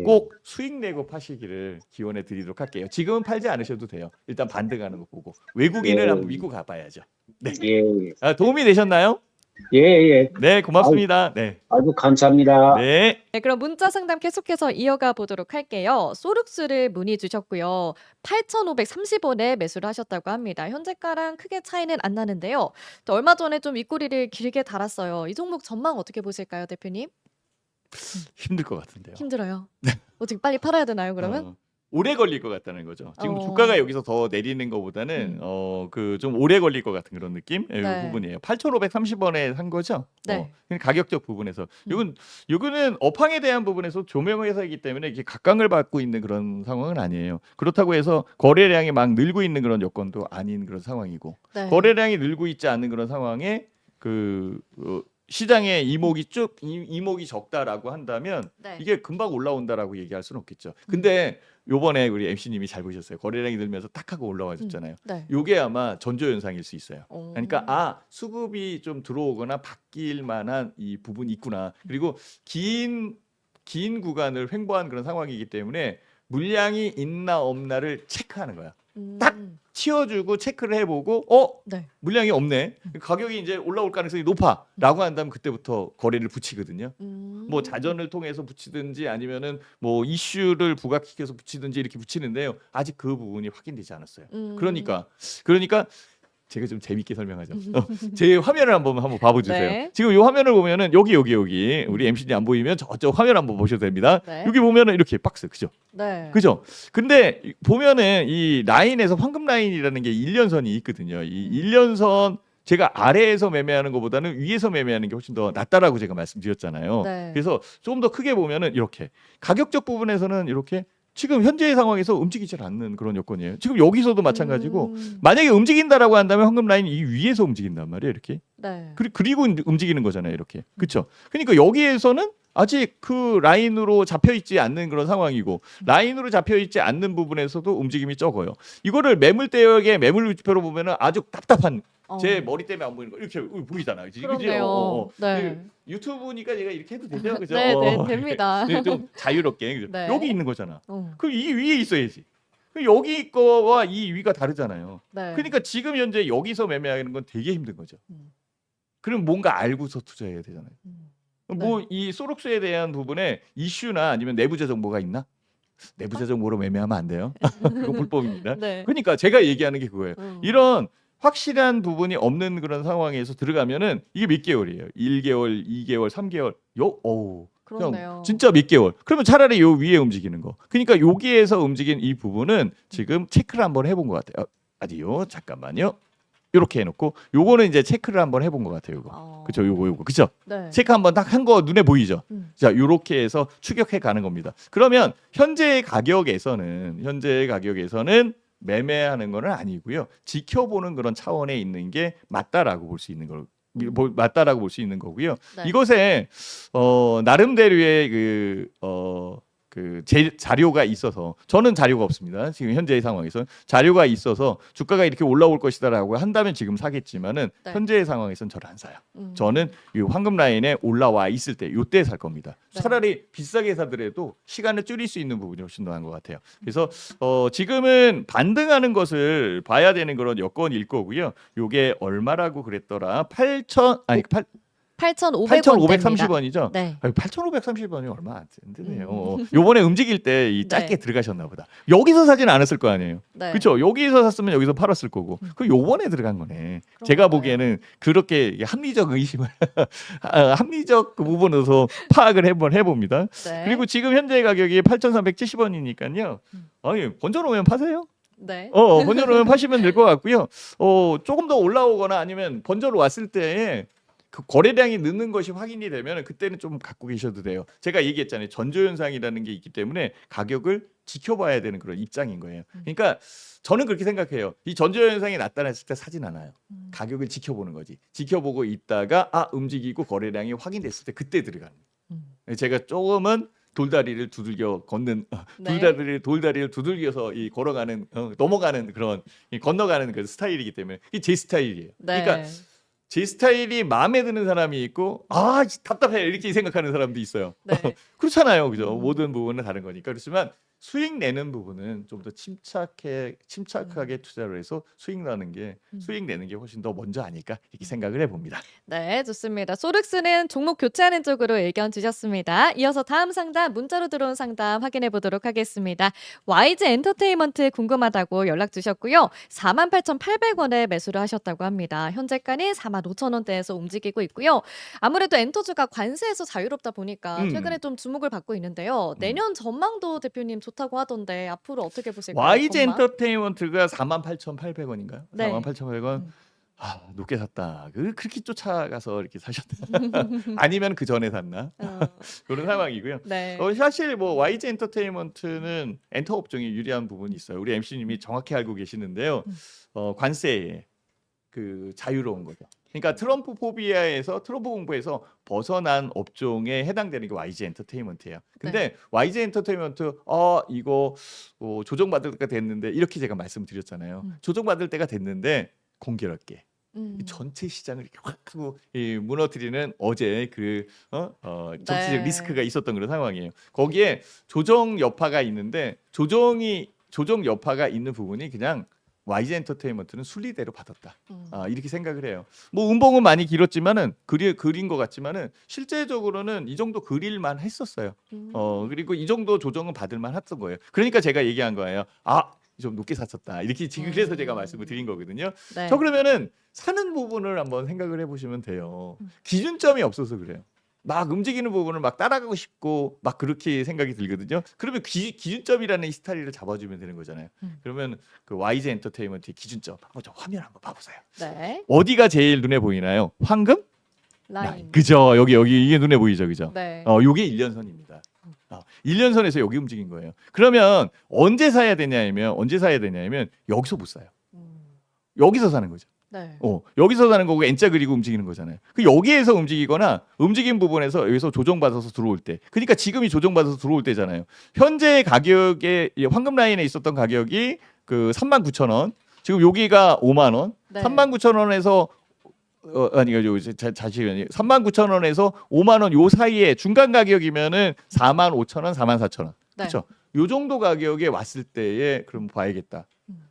꼭 수익 내고 파시기를 기원해 드리도록 할게요. 지금은 팔지 않으셔도 돼요. 일단 반등하는 거 보고 외국인을 한번 믿고 가봐야죠. 네. 예, 도움이 되셨나요? 예, 예. 네, 고맙습니다. 네. 아주 감사합니다. 네. 네, 그럼 문자 상담 계속해서 이어가 보도록 할게요. 소룩스를 문의 주셨고요. 8,530원에 매수를 하셨다고 합니다. 현재가랑 크게 차이는 안 나는데요. 또 얼마 전에 좀 윗꼬리를 길게 달았어요. 이 종목 전망 어떻게 보실까요, 대표님? 힘들 것 같은데요. 힘들어요. 어떻게 빨리 팔아야 되나요, 그러면? 오래 걸릴 것 같다는 거죠. 지금 어. 주가가 여기서 더 내리는 것보다는 그 좀 오래 걸릴 것 같은 그런 느낌? 이 네. 부분이에요. 8,530원에 산 거죠. 네. 가격적 부분에서 요거는 업황에 대한 부분에서 조명 회사이기 때문에 이게 각광을 받고 있는 그런 상황은 아니에요. 그렇다고 해서 거래량이 막 늘고 있는 그런 여건도 아닌 그런 상황이고 네. 거래량이 늘고 있지 않는 그런 상황에 시장의 이목이 적다라고 한다면 네. 이게 금방 올라온다라고 얘기할 수는 없겠죠. 근데 요번에 우리 MC님이 잘 보셨어요. 거래량이 늘면서 탁 하고 올라와 줬잖아요. 네. 요게 아마 전조 현상일 수 있어요. 오. 그러니까 수급이 좀 들어오거나 바뀔 만한 이 부분이 있구나. 그리고 긴 구간을 횡보한 그런 상황이기 때문에 물량이 있나 없나를 체크하는 거야. 딱 치워주고 체크를 해보고 네. 물량이 없네. 가격이 이제 올라올 가능성이 높아라고 한다면 그때부터 거래를 붙이거든요. 뭐 자전을 통해서 붙이든지 아니면은 뭐 이슈를 부각시켜서 붙이든지 이렇게 붙이는데요. 아직 그 부분이 확인되지 않았어요. 그러니까 제가 좀 재밌게 설명하죠. 제 화면을 한번 봐보주세요. 네. 지금 이 화면을 보면은 여기 우리 MC님 안 보이면 저쪽 화면 한번 보셔도 됩니다. 네. 여기 보면은 이렇게 박스 그죠? 네. 그죠? 근데 보면은 이 라인에서 황금 라인이라는 게 1년선이 있거든요. 이 1년선 제가 아래에서 매매하는 것보다는 위에서 매매하는 게 훨씬 더 낫다라고 제가 말씀드렸잖아요. 네. 그래서 좀 더 크게 보면은 이렇게 가격적 부분에서는 이렇게 지금 현재의 상황에서 움직이지 않는 그런 여건이에요. 지금 여기서도 마찬가지고 만약에 움직인다라고 한다면 황금 라인 이 위에서 움직인단 말이에요. 이렇게. 네. 그리고 움직이는 거잖아요. 이렇게. 그렇죠? 그러니까 여기에서는 아직 그 라인으로 잡혀 있지 않는 그런 상황이고 라인으로 잡혀 있지 않는 부분에서도 움직임이 적어요. 이거를 매물대역의 매물지표로 보면은 아주 답답한 제 머리 때문에 안 보이는 거 이렇게 보이잖아요. 그지? 그렇네요. 네. 유튜브니까 제가 이렇게 해도 되죠, 그죠? 네, 네, 됩니다. 네, 좀 자유롭게. 그죠? 네. 여기 있는 거잖아. 어. 그럼 이 위에 있어야지. 그럼 여기 거와 이 위가 다르잖아요. 네. 그러니까 지금 현재 여기서 매매하는 건 되게 힘든 거죠. 음. 그럼 뭔가 알고서 투자해야 되잖아요. 뭐 이 소록스에 대한 부분에 이슈나 아니면 내부자 정보가 있나? 내부자 정보로 매매하면 안 돼요. 그거 불법입니다. 네. 그러니까 제가 얘기하는 게 그거예요. 이런 확실한 부분이 없는 그런 상황에서 들어가면은 이게 몇 개월이에요? 1개월, 2개월, 3개월. 그렇네요. 진짜 몇 개월. 그러면 차라리 요 위에 움직이는 거. 그러니까 여기에서 움직인 이 부분은 지금 체크를 한번 해본 것 같아요. 아니요, 잠깐만요. 이렇게 해놓고 요거는 이제 체크를 한번 해본 것 같아요. 이거. 그렇죠, 요거, 그렇죠. 네. 체크 한번 딱 한 거 눈에 보이죠. 자, 요렇게 해서 추격해 가는 겁니다. 그러면 현재의 가격에서는 매매하는 거는 아니고요. 지켜보는 그런 차원에 있는 게 맞다라고 볼 수 있는 걸. 맞다라고 볼 수 있는 거고요. 네. 이것에 나름대로의 자료가 있어서 저는 자료가 없습니다. 지금 현재의 상황에서 자료가 있어서 주가가 이렇게 올라올 것이다라고 한다면 지금 사겠지만은 네. 현재의 상황에서는 저는 안 사요. 저는 이 황금 라인에 올라와 있을 때 이때 살 겁니다. 네. 차라리 비싸게 사더라도 시간을 줄일 수 있는 부분이 훨씬 더 나은 것 같아요. 그래서 지금은 반등하는 것을 봐야 되는 그런 여건일 거고요. 요게 얼마라고 그랬더라? 8,530원이죠. 네. 8,530원이 얼마 안 되네요. 요번에 움직일 때 이 짧게 들어가셨나 보다. 여기서 사지는 않았을 거 아니에요. 네. 그렇죠? 여기서 샀으면 여기서 팔았을 거고. 그 요번에 들어간 거네. 제가 보기에는 그렇게 합리적 의심을 합리적 그 부분에서 파악을 한번 해봅니다. 네. 그리고 지금 현재 가격이 8,370원이니까요. 아니, 번져놓으면 파세요. 네. 번져놓으면 파시면 될 것 같고요. 조금 더 올라오거나 아니면 번져로 왔을 때 그 거래량이 느는 것이 확인이 되면 그때는 좀 갖고 계셔도 돼요. 제가 얘기했잖아요. 전조현상이라는 게 있기 때문에 가격을 지켜봐야 되는 그런 입장인 거예요. 그러니까 저는 그렇게 생각해요. 이 전조현상이 나타났을 때 사진 않아요. 가격을 지켜보는 거지. 지켜보고 있다가 움직이고 거래량이 확인됐을 때 그때 들어가는 거예요. 제가 조금은 돌다리를 두들겨 걷는 네. 돌다리를 두들겨서 이 걸어가는 넘어가는 그런 건너가는 그 스타일이기 때문에 이게 제 스타일이에요. 네. 그러니까 제 스타일이 마음에 드는 사람이 있고 답답해 이렇게 생각하는 사람도 있어요. 네. 그렇잖아요, 그죠? 모든 부분은 다른 거니까. 그렇지만 수익 내는 부분은 좀 더 침착하게 투자를 해서 수익 내는 게 훨씬 더 먼저 아닐까 이렇게 생각을 해봅니다. 네, 좋습니다. 소륵스는 종목 교체하는 쪽으로 의견 주셨습니다. 이어서 다음 상담, 문자로 들어온 상담 확인해 보도록 하겠습니다. YG 엔터테인먼트 궁금하다고 연락 주셨고요. 48,800원에 매수를 하셨다고 합니다. 현재가는 45,000원대에서 움직이고 있고요. 아무래도 엔터주가 관세에서 자유롭다 보니까 최근에 좀 주목을 받고 있는데요. 내년 전망도 대표님 좋다고 하던데 앞으로 어떻게 보실까요? YG 전망? 엔터테인먼트가 48,800원인가요? 네. 48,800원. 높게 샀다. 그렇게 쫓아가서 이렇게 사셨나? 아니면 그 전에 샀나? 그런 상황이고요. 네. 사실 뭐 YG 엔터테인먼트는 엔터 업종이 유리한 부분이 있어요. 우리 MC님이 정확히 알고 계시는데요. 관세에 그 자유로운 거죠. 그러니까 트럼프 공부에서 벗어난 업종에 해당되는 게 YG 엔터테인먼트예요. 근데 YG 엔터테인먼트 이거 조정받을 때가 됐는데 이렇게 제가 말씀드렸잖아요. 조정받을 때가 됐는데 공교롭게 이 전체 시장을 이렇게 확 하고 무너뜨리는 어제 그 정치적 네. 리스크가 있었던 그런 상황이에요. 거기에 조정 여파가 있는데 조정 여파가 있는 부분이 그냥 YG 엔터테인먼트는 순리대로 받았다. 이렇게 생각을 해요. 뭐 음봉은 많이 길었지만은 그린 것 같지만은 실제적으로는 이 정도 그릴만 했었어요. 그리고 이 정도 조정은 받을만 했던 거예요. 그러니까 제가 얘기한 거예요. 좀 높게 샀었다. 이렇게 지금 그래서 제가 말씀을 드린 거거든요. 네. 저 그러면은 사는 부분을 한번 생각을 해보시면 돼요. 기준점이 없어서 그래요. 막 움직이는 부분을 막 따라가고 싶고 막 그렇게 생각이 들거든요. 그러면 기준점이라는 이 스타일을 잡아주면 되는 거잖아요. 그러면 그 YG 엔터테인먼트의 기준점 저 화면 한번 봐보세요. 네. 어디가 제일 눈에 보이나요? 황금? 라인. 그죠. 여기 이게 눈에 보이죠, 그죠? 네. 요게 1년선입니다. 1년선에서 여기 움직인 거예요. 그러면 언제 사야 되냐면 여기서 못 사요. 여기서 사는 거죠. 네. 여기서 사는 거고 N자 그리고 움직이는 거잖아요. 그 여기에서 움직이거나 움직인 부분에서 여기서 조정받아서 들어올 때. 그러니까 지금이 조정받아서 들어올 때잖아요. 현재 가격에 황금 라인에 있었던 가격이 그 39,000원. 지금 여기가 5만 원. 네. 39,000원에서 잠시만요. 39,000원에서 5만 원 요 사이에 중간 가격이면은 45,000원, 44,000원. 네. 그렇죠? 요 정도 가격에 왔을 때에 그럼 봐야겠다.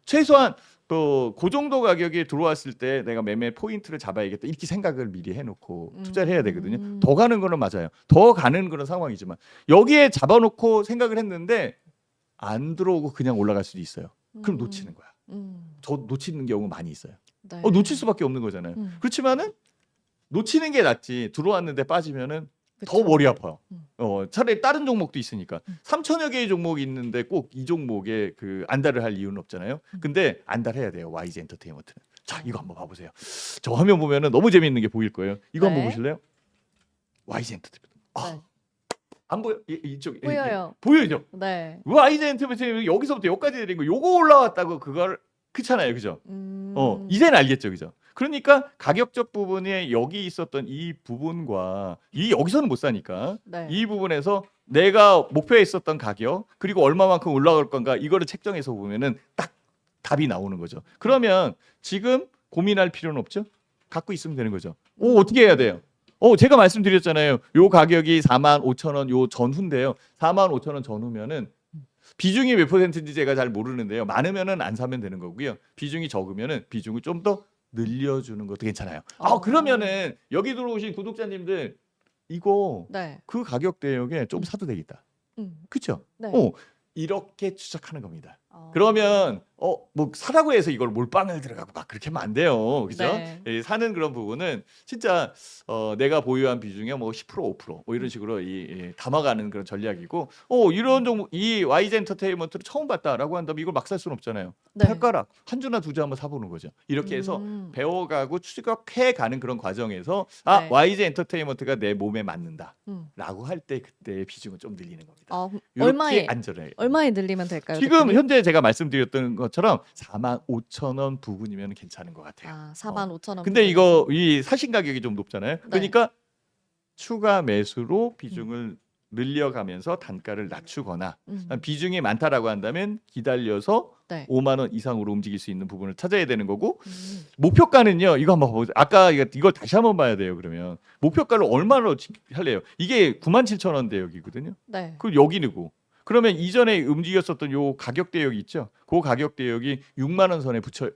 최소한 그 정도 가격에 들어왔을 때 내가 매매 포인트를 잡아야겠다. 이렇게 생각을 미리 해놓고 투자를 해야 되거든요. 더 가는 거는 맞아요. 더 가는 그런 상황이지만 여기에 잡아놓고 생각을 했는데 안 들어오고 그냥 올라갈 수도 있어요. 그럼 놓치는 거야. 저 놓치는 경우 많이 있어요. 네. 놓칠 수밖에 없는 거잖아요. 그렇지만은 놓치는 게 낫지 들어왔는데 빠지면은 더 그쵸. 머리 아파요. 차라리 다른 종목도 있으니까 3천여 개의 종목이 있는데 꼭 이 종목에 그 안달을 할 이유는 없잖아요. 근데 안달해야 돼요. YG 엔터테인먼트는. 자, 이거 한번 봐보세요. 저 화면 보면은 너무 재밌는 게 보일 거예요. 이거 네. 한번 보실래요? YG 엔터테인먼트. 네. 안 보여? 이쪽 보여요. 보여요. 네. YG 엔터테인먼트 여기서부터 여기까지 내린 거 요거 올라왔다고 그걸 그렇잖아요. 그죠? 이제는 알겠죠. 그죠? 그러니까 가격적 부분에 여기 있었던 이 부분과 여기서는 못 사니까 네. 이 부분에서 내가 목표에 있었던 가격 그리고 얼마만큼 올라갈 건가 이거를 책정해서 보면은 딱 답이 나오는 거죠. 그러면 지금 고민할 필요는 없죠. 갖고 있으면 되는 거죠. 어떻게 해야 돼요? 제가 말씀드렸잖아요. 요 가격이 45,000원 요 전후인데요. 45,000원 전후면은 비중이 몇 %인지 제가 잘 모르는데요. 많으면은 안 사면 되는 거고요. 비중이 적으면은 비중을 좀 더 늘려주는 것도 괜찮아요. 그러면은 여기 들어오신 구독자님들 이거 네. 그 가격 대역에 좀 사도 되겠다. 그렇죠? 네. 이렇게 추적하는 겁니다. 그러면 뭐 사라고 해서 이걸 몰빵을 들어가고 막 그렇게 하면 안 돼요. 그죠? 네. 예, 사는 그런 부분은 진짜 내가 보유한 비중의 뭐 10% 5% 뭐 이런 식으로 담아가는 그런 전략이고 이런 종목 이 YG 엔터테인먼트를 처음 봤다라고 한다면 이걸 막 살 수는 없잖아요. 네. 팔가락 한 주나 두 주 한번 사보는 거죠. 이렇게 해서 배워가고 추격해가는 그런 과정에서 네. YG 엔터테인먼트가 내 몸에 맞는다라고 음. 할 때 그때 비중은 좀 늘리는 겁니다. 그럼 이렇게 안전해. 얼마에 늘리면 될까요? 지금 대표님? 현재 제가 말씀드렸던 것처럼 45,000원 부근이면 괜찮은 것 같아요. 45,000원. 근데 이거 이 사신 가격이 좀 높잖아요. 네. 그러니까 추가 매수로 비중을 늘려가면서 단가를 낮추거나 비중이 많다라고 한다면 기다려서 네. 5만 원 이상으로 움직일 수 있는 부분을 찾아야 되는 거고 목표가는요. 이거 한번 보세요. 아까 이걸 다시 한번 봐야 돼요. 그러면 목표가를 얼마로 할래요? 이게 97,000원 대역이거든요. 네. 그 여기는고 그러면 이전에 움직였었던 요 가격 대역이 있죠. 그 가격 대역이 6만 원 선에 붙여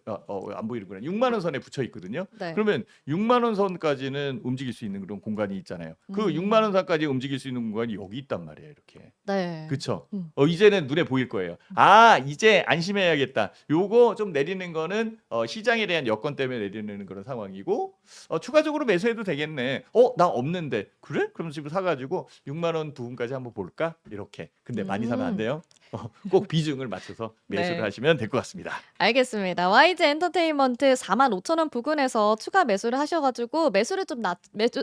안 보이는구나. 6만 원 선에 붙여 있거든요. 네. 그러면 6만 원 선까지는 움직일 수 있는 그런 공간이 있잖아요. 그 6만 원 선까지 움직일 수 있는 공간이 여기 있단 말이에요. 이렇게. 네. 그렇죠. 음. 이제는 눈에 보일 거예요. 이제 안심해야겠다. 요거 좀 내리는 거는 시장에 대한 여건 때문에 내리는 그런 상황이고 추가적으로 매수해도 되겠네. 나 없는데. 그래? 그럼 지금 사가지고 6만 원 부분까지 한번 볼까? 이렇게. 근데 많이 사면 안 돼요. 꼭 비중을 맞춰서 매수를 네. 하시면 될 것 같습니다. 알겠습니다. YG 엔터테인먼트 45,000원 부근에서 추가 매수를 하셔가지고 매수를 좀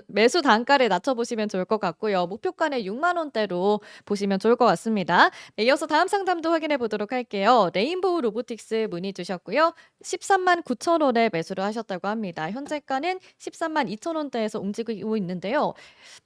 매수 단가를 낮춰보시면 좋을 것 같고요. 목표가는 6만 원대로 보시면 좋을 것 같습니다. 네, 이어서 다음 상담도 확인해 보도록 할게요. 레인보우 로보틱스 문의 주셨고요. 13만 9천 원에 매수를 하셨다고 합니다. 현재가는 13만 2천 원대에서 움직이고 있는데요.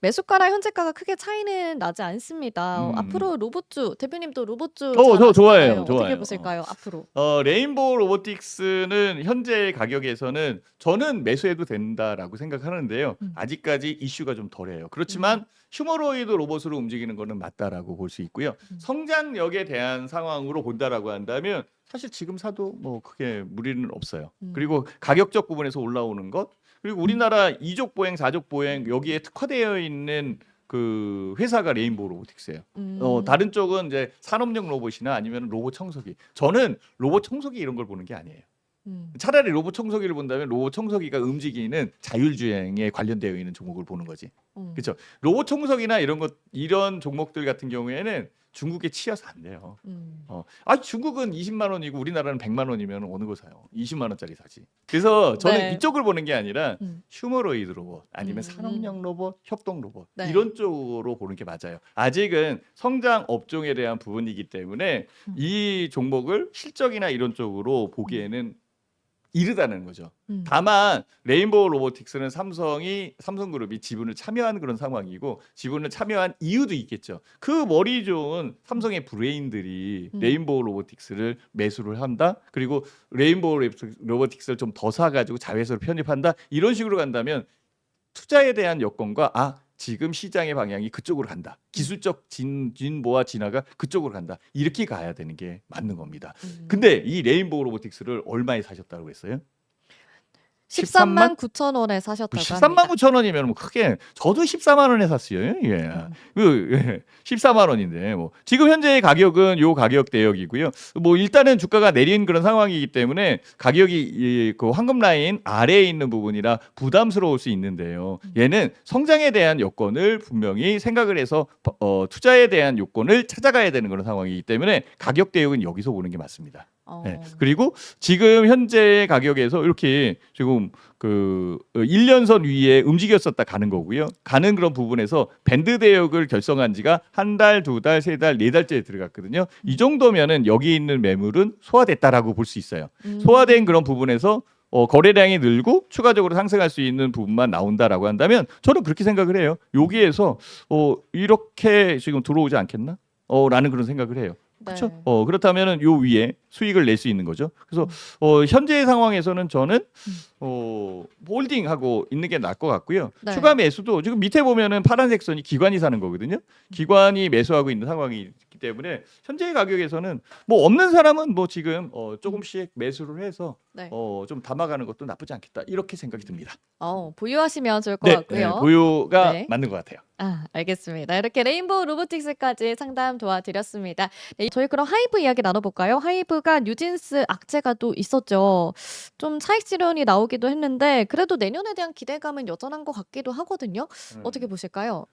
매수가랑 현재가가 크게 차이는 나지 않습니다. 앞으로 로봇주 대표님도 로봇주 잘 저 좋아해요. 아시잖아요. 어떻게 좋아요. 보실까요? 앞으로. 레인보우 로보틱스는 현재 가격에서는 저는 매수해도 된다라고 생각하는데요. 아직까지 이슈가 좀 덜해요. 그렇지만 휴머로이드 로봇으로 움직이는 거는 맞다라고 볼 수 있고요. 성장력에 대한 상황으로 본다라고 한다면 사실 지금 사도 뭐 크게 무리는 없어요. 그리고 가격적 부분에서 올라오는 것 그리고 우리나라 2족 보행, 4족 보행 여기에 특화되어 있는 그 회사가 레인보우 로보틱스예요. 다른 쪽은 이제 산업용 로봇이나 아니면 로봇 청소기. 저는 로봇 청소기 이런 걸 보는 게 아니에요. 차라리 로봇 청소기를 본다면 로봇 청소기가 움직이는 자율주행에 관련되어 있는 종목을 보는 거지. 그렇죠. 로봇 청소기나 이런 종목들 같은 경우에는 중국에 치여서 안 돼요. 중국은 20만 원이고 우리나라는 100만 원이면 어느 거 사요? 20만 원짜리 사지. 그래서 저는 네. 이쪽을 보는 게 아니라 휴머로이드 로봇 아니면 산업용 로봇, 협동 로봇 네. 이런 쪽으로 보는 게 맞아요. 아직은 성장 업종에 대한 부분이기 때문에 이 종목을 실적이나 이런 쪽으로 보기에는 이르다는 거죠. 다만 레인보우 로보틱스는 삼성그룹이 지분을 참여한 그런 상황이고 지분을 참여한 이유도 있겠죠. 그 머리 좋은 삼성의 브레인들이 레인보우 로보틱스를 매수를 한다. 그리고 레인보우 로보틱스를 좀 더 사가지고 자회사로 편입한다. 이런 식으로 간다면 투자에 대한 여건과 지금 시장의 방향이 그쪽으로 간다. 기술적 진보와 진화가 그쪽으로 간다. 이렇게 가야 되는 게 맞는 겁니다. 근데 이 레인보우 로보틱스를 얼마에 사셨다고 했어요? 13만 9천 원에 사셨다고 13만 합니다. 9천 원이면 뭐 크게 저도 14만 원에 샀어요. 예. 14만 원인데 뭐 지금 현재의 가격은 요 가격 대역이고요. 뭐 일단은 주가가 내린 그런 상황이기 때문에 가격이 그 황금 라인 아래에 있는 부분이라 부담스러울 수 있는데요. 얘는 성장에 대한 여건을 분명히 생각을 해서 투자에 대한 요건을 찾아가야 되는 그런 상황이기 때문에 가격 대역은 여기서 보는 게 맞습니다. 네. 그리고 지금 현재 가격에서 이렇게 지금 그 1년선 위에 움직였었다 가는 거고요. 가는 그런 부분에서 밴드 대역을 결성한 지가 한 달, 두 달, 세 달, 네 달째 들어갔거든요. 이 정도면은 여기 있는 매물은 소화됐다라고 볼 수 있어요. 소화된 그런 부분에서 거래량이 늘고 추가적으로 상승할 수 있는 부분만 나온다라고 한다면 저는 그렇게 생각을 해요. 여기에서 이렇게 지금 들어오지 않겠나? 라는 그런 생각을 해요. 그렇죠? 네. 그렇다면은 요 위에 수익을 낼 수 있는 거죠. 그래서 현재 상황에서는 저는 홀딩하고 있는 게 나을 것 같고요. 네. 추가 매수도 지금 밑에 보면은 파란색 선이 기관이 사는 거거든요. 기관이 매수하고 있는 상황이기 때문에 현재 가격에서는 뭐 없는 사람은 뭐 지금 조금씩 매수를 해서 네. 좀 담아가는 것도 나쁘지 않겠다 이렇게 생각이 듭니다. 보유하시면 좋을 것 네, 같고요. 보유가 네. 맞는 것 같아요. 알겠습니다. 이렇게 레인보우 로보틱스까지 상담 도와드렸습니다. 네, 저희 그럼 하이브 이야기 나눠볼까요? 하이브가 뉴진스 악재가 또 있었죠. 좀 차익 실현이 나오기도 했는데 그래도 내년에 대한 기대감은 여전한 것 같기도 하거든요. 어떻게 보실까요?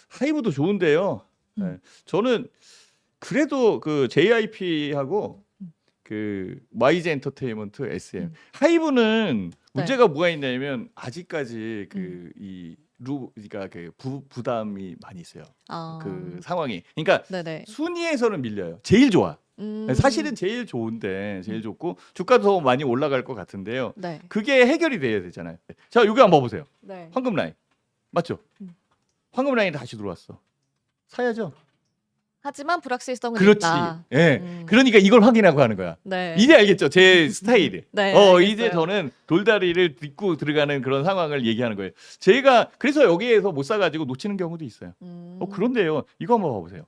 하이브도 좋은데요. 네, 저는 그래도 그 JIP하고 그 YG 엔터테인먼트 SM 하이브는 문제가 뭐가 있냐면 아직까지 그러니까 그 부담이 많이 있어요. 그 상황이. 그러니까 네네. 순위에서는 밀려요. 제일 좋아. 사실은 제일 좋은데 제일 좋고 주가도 더 많이 올라갈 것 같은데요. 네. 그게 해결이 돼야 되잖아요. 자, 여기 한번 봐보세요. 네. 황금 라인 맞죠? 황금 라인 다시 들어왔어. 사야죠. 하지만 불확실성은 그렇지. 있다. 예. 그러니까 이걸 확인하고 하는 거야. 네. 이제 알겠죠? 제 스타일이. 네, 이제 알겠어요. 저는 돌다리를 딛고 들어가는 그런 상황을 얘기하는 거예요. 제가 그래서 여기에서 못 사가지고 놓치는 경우도 있어요. 그런데요. 이거 한번 봐보세요.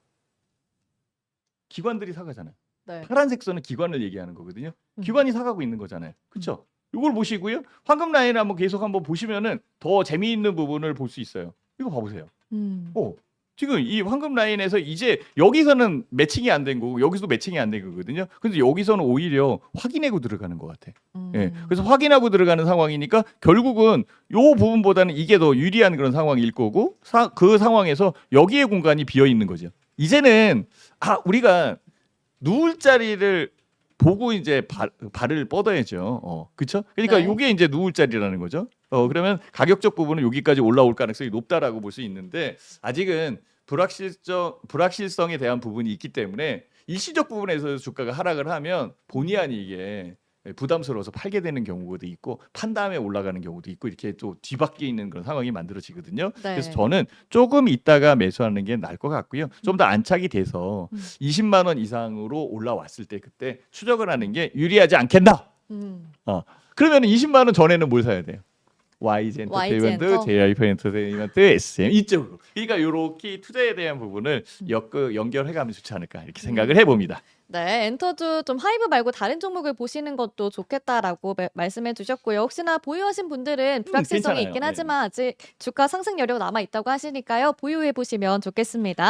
기관들이 사가잖아요. 네. 파란색 선은 기관을 얘기하는 거거든요. 기관이 사가고 있는 거잖아요. 그렇죠? 이걸 보시고요. 황금 라인 한번 계속 한번 보시면은 더 재미있는 부분을 볼 수 있어요. 이거 봐보세요. 지금 이 황금 라인에서 이제 여기서는 매칭이 안 된 거고 여기서도 매칭이 안 된 거거든요. 근데 여기서는 오히려 확인하고 들어가는 것 같아. 예. 그래서 확인하고 들어가는 상황이니까 결국은 요 부분보다는 이게 더 유리한 그런 상황일 거고 그 상황에서 여기에 공간이 비어 있는 거죠. 이제는 우리가 누울 자리를 보고 이제 발을 뻗어야죠. 그렇죠? 그러니까 네. 이게 이제 누울 자리라는 거죠. 그러면 가격적 부분은 여기까지 올라올 가능성이 높다라고 볼 수 있는데 아직은 불확실성에 대한 부분이 있기 때문에 일시적 부분에서 주가가 하락을 하면 본의 아니게 부담스러워서 팔게 되는 경우도 있고 판 다음에 올라가는 경우도 있고 이렇게 또 뒤바뀌어 있는 그런 상황이 만들어지거든요. 네. 그래서 저는 조금 있다가 매수하는 게 나을 것 같고요. 좀 더 안착이 돼서 20만 원 이상으로 올라왔을 때 그때 추적을 하는 게 유리하지 않겠나? 그러면 20만 원 전에는 뭘 사야 돼요? YG 엔터테인먼트, 엔터? JIP 엔터테인먼트, SM 이쪽으로. 그러니까 이렇게 투자에 대한 부분을 연결해가면 좋지 않을까 이렇게 생각을 해봅니다. 네, 엔터도 좀 하이브 말고 다른 종목을 보시는 것도 좋겠다라고 말씀해 주셨고요. 혹시나 보유하신 분들은 불확실성이 괜찮아요. 있긴 네. 하지만 아직 주가 상승 여력 남아 있다고 하시니까요. 보유해 보시면 좋겠습니다.